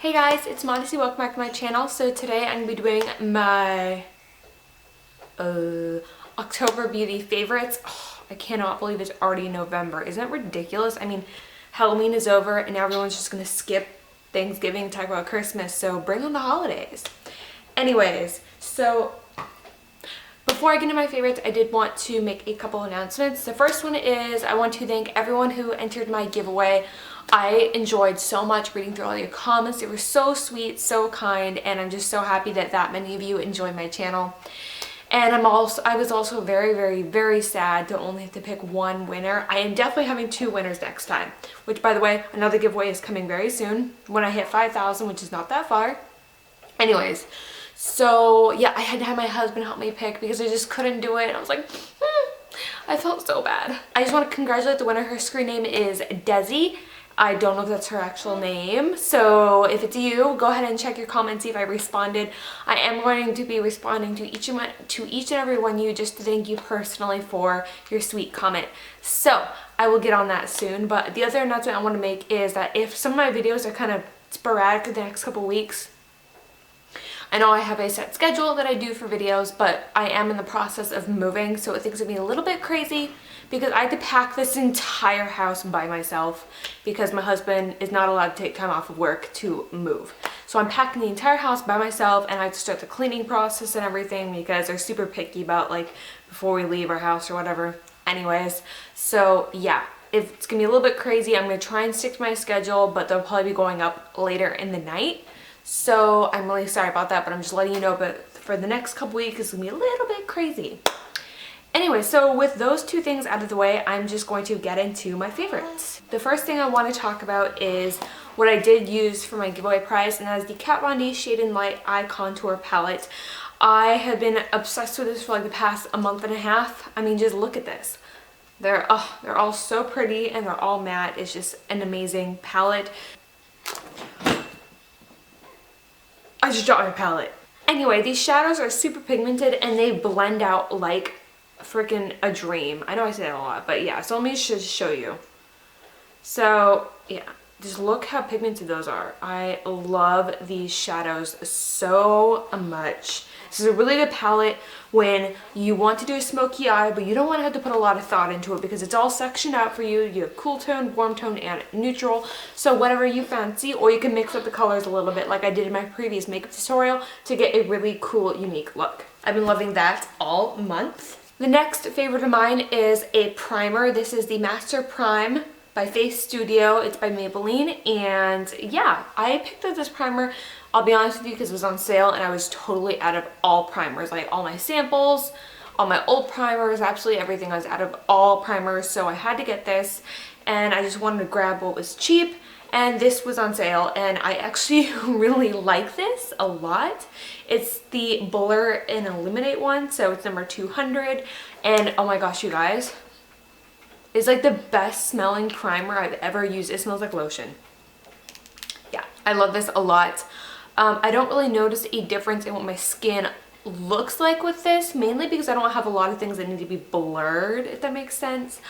Hey guys, it's Modesty. Welcome back to my channel. So today I'm going to be doing my October beauty favorites. Oh, I cannot believe it's already November. Isn't it ridiculous? I mean, Halloween is over and everyone's just going to skip Thanksgiving and talk about Christmas. So bring on the holidays. Anyways, so before I get into my favorites, I did want to make a couple announcements. The first one is I want to thank everyone who entered my giveaway. I enjoyed so much reading through all your comments. They were so sweet, so kind, and I'm just so happy that many of you enjoy my channel. And I was also very sad to only have to pick one winner. I am definitely having two winners next time, which, by the way, another giveaway is coming very soon when I hit 5,000, which is not that far. Anyways, so yeah, I had to have my husband help me pick because I just couldn't do it. I was like, I felt so bad. I just want to congratulate the winner. Her screen name is Desi. I don't know if that's her actual name, so if it's you, go ahead and check your comments, see if I responded. I am going to be responding to each and every one of you just to thank you personally for your sweet comment. So I will get on that soon, but the other announcement I want to make is that if some of my videos are kind of sporadic the next couple weeks, I know I have a set schedule that I do for videos, but I am in the process of moving, so things will be a little bit crazy because I had to pack this entire house by myself because my husband is not allowed to take time off of work to move. So I'm packing the entire house by myself, and I have to start the cleaning process and everything because they're super picky about, like, before we leave our house or whatever. Anyways, so yeah, it's gonna be a little bit crazy. I'm gonna try and stick to my schedule, but they'll probably be going up later in the night. So I'm really sorry about that, but I'm just letting you know, but for the next couple weeks it's gonna be a little bit crazy. Anyway, so with those two things out of the way, I'm just going to get into my favorites. The first thing I want to talk about is what I did use for my giveaway prize, and that is the Kat Von D Shade and Light Eye Contour Palette. I have been obsessed with this for like the past a month and a half. I mean, just look at this. They're all so pretty and they're all matte. It's just an amazing palette. I just dropped my palette. Anyway, these shadows are super pigmented and they blend out like freaking a dream. I know I say that a lot, but yeah, so let me just show you. So yeah, just look how pigmented those are. I love these shadows so much. This is a really good palette when you want to do a smoky eye, but you don't want to have to put a lot of thought into it because it's all sectioned out for you. You have cool tone, warm tone, and neutral. So whatever you fancy, or you can mix up the colors a little bit like I did in my previous makeup tutorial to get a really cool, unique look. I've been loving that all month. The next favorite of mine is a primer. This is the Master Prime by Face Studio. It's by Maybelline, and yeah, I picked up this primer, I'll be honest with you, because it was on sale and I was totally out of all primers. Like all my samples, all my old primers, absolutely everything. I was out of all primers, so I had to get this, and I just wanted to grab what was cheap, and this was on sale, and I actually really like this a lot. It's the Blur and Illuminate one, so it's number 200, and oh my gosh, you guys, it's like the best smelling primer I've ever used. It smells like lotion. Yeah, I love this a lot. I don't really notice a difference in what my skin looks like with this, mainly because I don't have a lot of things that need to be blurred, if that makes sense.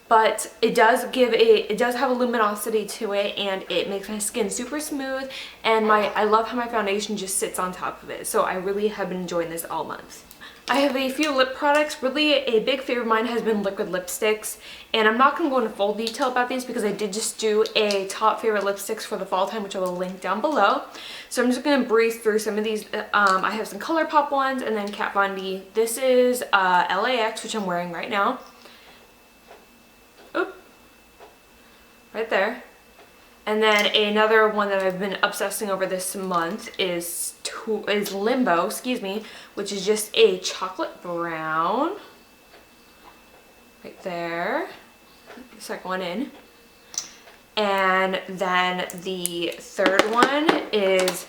But it does have a luminosity to it, and it makes my skin super smooth, and I love how my foundation just sits on top of it. So I really have been enjoying this all month. I have a few lip products. Really, a big favorite of mine has been liquid lipsticks, and I'm not going to go into full detail about these because I did just do a top favorite lipsticks for the fall time, which I will link down below. So I'm just going to breeze through some of these. I have some ColourPop ones, and then Kat Von D. This is LAX, which I'm wearing right now. Oop. Right there. And then another one that I've been obsessing over this month is Limbo, which is just a chocolate brown. Right there. The second one in. And then the third one is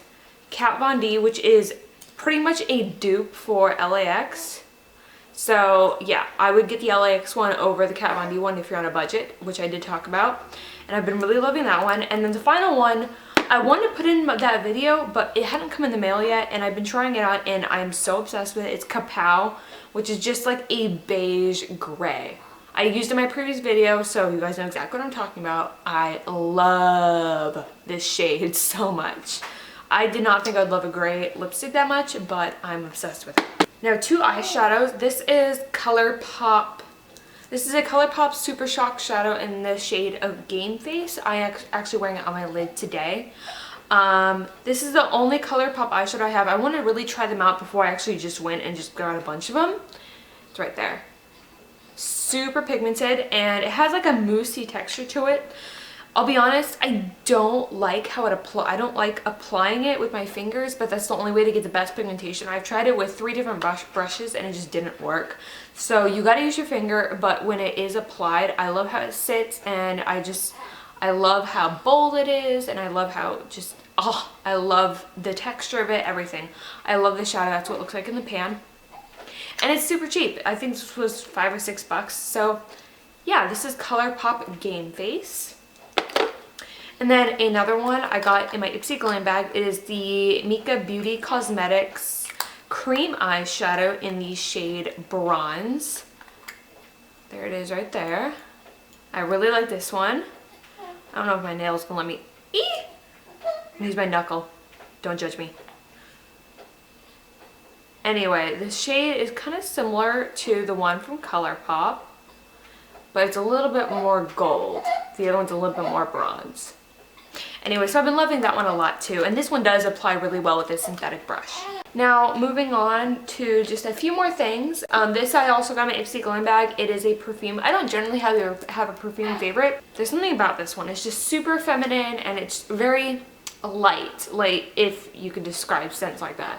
Kat Von D, which is pretty much a dupe for LAX. So yeah, I would get the LAX one over the Kat Von D one if you're on a budget, which I did talk about. And I've been really loving that one. And then the final one, I wanted to put in that video, but it hadn't come in the mail yet, and I've been trying it on, and I'm so obsessed with it. It's Kapow, which is just like a beige gray. I used in my previous video, so you guys know exactly what I'm talking about. I love this shade so much. I did not think I'd love a gray lipstick that much, but I'm obsessed with it. Now, 2 eyeshadows. This is ColourPop. This is a ColourPop Super Shock Shadow in the shade of Game Face. I actually wearing it on my lid today. This is the only ColourPop eyeshadow I have. I want to really try them out before I actually just went and just got a bunch of them. It's right there. Super pigmented, and it has like a moussey texture to it. I'll be honest, I don't like how I don't like applying it with my fingers, but that's the only way to get the best pigmentation. I've tried it with 3 different brushes and it just didn't work. So you gotta use your finger, but when it is applied, I love how it sits, and I love how bold it is, and I love how I love the texture of it, everything. I love the shadow. That's what it looks like in the pan. And it's super cheap. I think this was $5 or $6. So yeah, this is ColourPop Game Face. And then another one I got in my Ipsy Glam bag is the Mika Beauty Cosmetics Cream Eyeshadow in the shade Bronze. There it is right there. I really like this one. I don't know if my nails can let me. I'm gonna use my knuckle. Don't judge me. Anyway, the shade is kind of similar to the one from ColourPop, but it's a little bit more gold. The other one's a little bit more bronze. Anyway, so I've been loving that one a lot too, and this one does apply really well with this synthetic brush. Now, moving on to just a few more things. This I also got in my Ipsy Glam bag. It is a perfume. I don't generally have a perfume favorite. There's something about this one. It's just super feminine, and it's very light, if you could describe scents like that.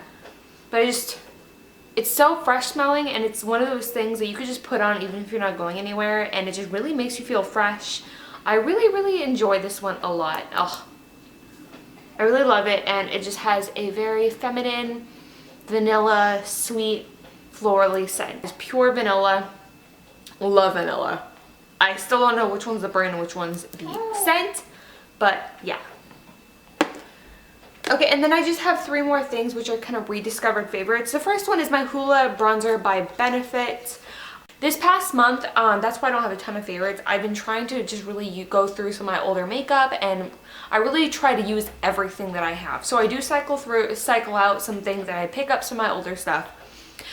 But it's so fresh smelling, and it's one of those things that you could just put on even if you're not going anywhere, and it just really makes you feel fresh. I really enjoy this one a lot. Oh, I really love it, and it just has a very feminine, vanilla, sweet, florally scent. It's pure vanilla. Love vanilla. I still don't know which one's the brand and which one's the scent, but yeah. Okay, and then I just have 3 more things which are kind of rediscovered favorites. The first one is my Hoola Bronzer by Benefit. This past month, that's why I don't have a ton of favorites. I've been trying to just really go through some of my older makeup, and I really try to use everything that I have. So I do cycle out some things, and I pick up some of my older stuff.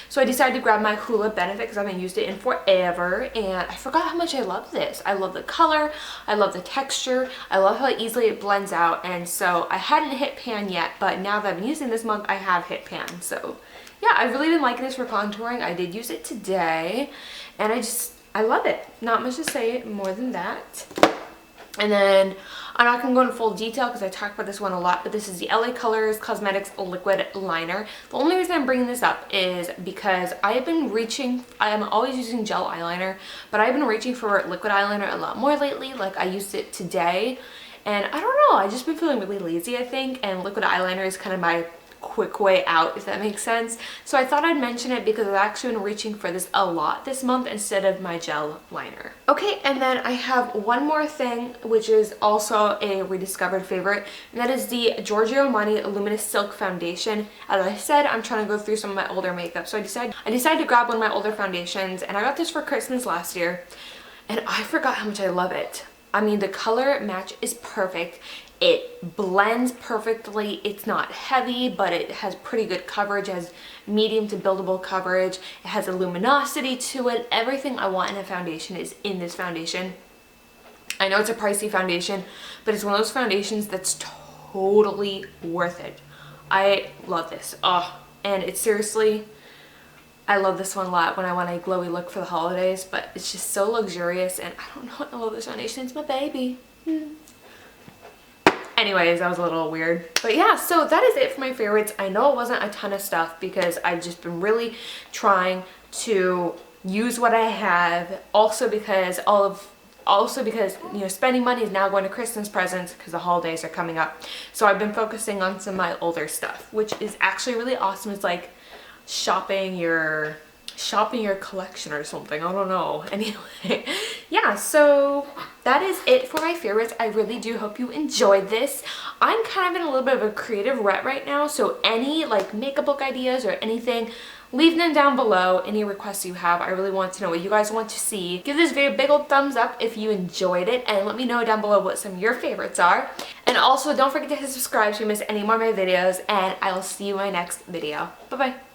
So I decided to grab my Hoola Benefit because I haven't used it in forever, and I forgot how much I love this. I love the color, I love the texture, I love how easily it blends out, and so I hadn't hit pan yet, but now that I've been using this month, I have hit pan. So yeah, I've really been liking this for contouring. I did use it today, and I love it. Not much to say more than that. And then I'm not going to go into full detail because I talk about this one a lot, but this is the LA Colors Cosmetics Liquid Liner. The only reason I'm bringing this up is because I am always using gel eyeliner, but I've been reaching for liquid eyeliner a lot more lately. Like, I used it today, and I don't know, I've just been feeling really lazy, I think, and liquid eyeliner is kind of my quick way out, if that makes sense. So I thought I'd mention it because I've actually been reaching for this a lot this month instead of my gel liner. Okay, and then I have one more thing which is also a rediscovered favorite, and that is the Giorgio Armani Luminous Silk Foundation. As I said, I'm trying to go through some of my older makeup, so I decided to grab one of my older foundations, and I got this for Christmas last year, and I forgot how much I love it. I mean, the color match is perfect. It blends perfectly. It's not heavy, but it has pretty good coverage. It has medium to buildable coverage. It has a luminosity to it. Everything I want in a foundation is in this foundation. I know it's a pricey foundation, but it's one of those foundations that's totally worth it. I love this. Oh, and it's seriously, I love this one a lot when I want a glowy look for the holidays, but it's just so luxurious, and I don't know, I love this foundation. It's my baby. Anyways, that was a little weird. But yeah, so that is it for my favorites. I know it wasn't a ton of stuff because I've just been really trying to use what I have. Also because you know, spending money is now going to Christmas presents because the holidays are coming up. So I've been focusing on some of my older stuff, which is actually really awesome. It's like shopping your shopping your collection or something. I don't know. Anyway, yeah, so that is it for my favorites. I really do hope you enjoyed this. I'm kind of in a little bit of a creative rut right now, so any like makeup look ideas or anything, leave them down below. Any requests you have, I really want to know what you guys want to see. Give this video a big old thumbs up if you enjoyed it, and let me know down below what some of your favorites are. And also don't forget to hit subscribe so you miss any more of my videos, and I will see you in my next video. Bye bye.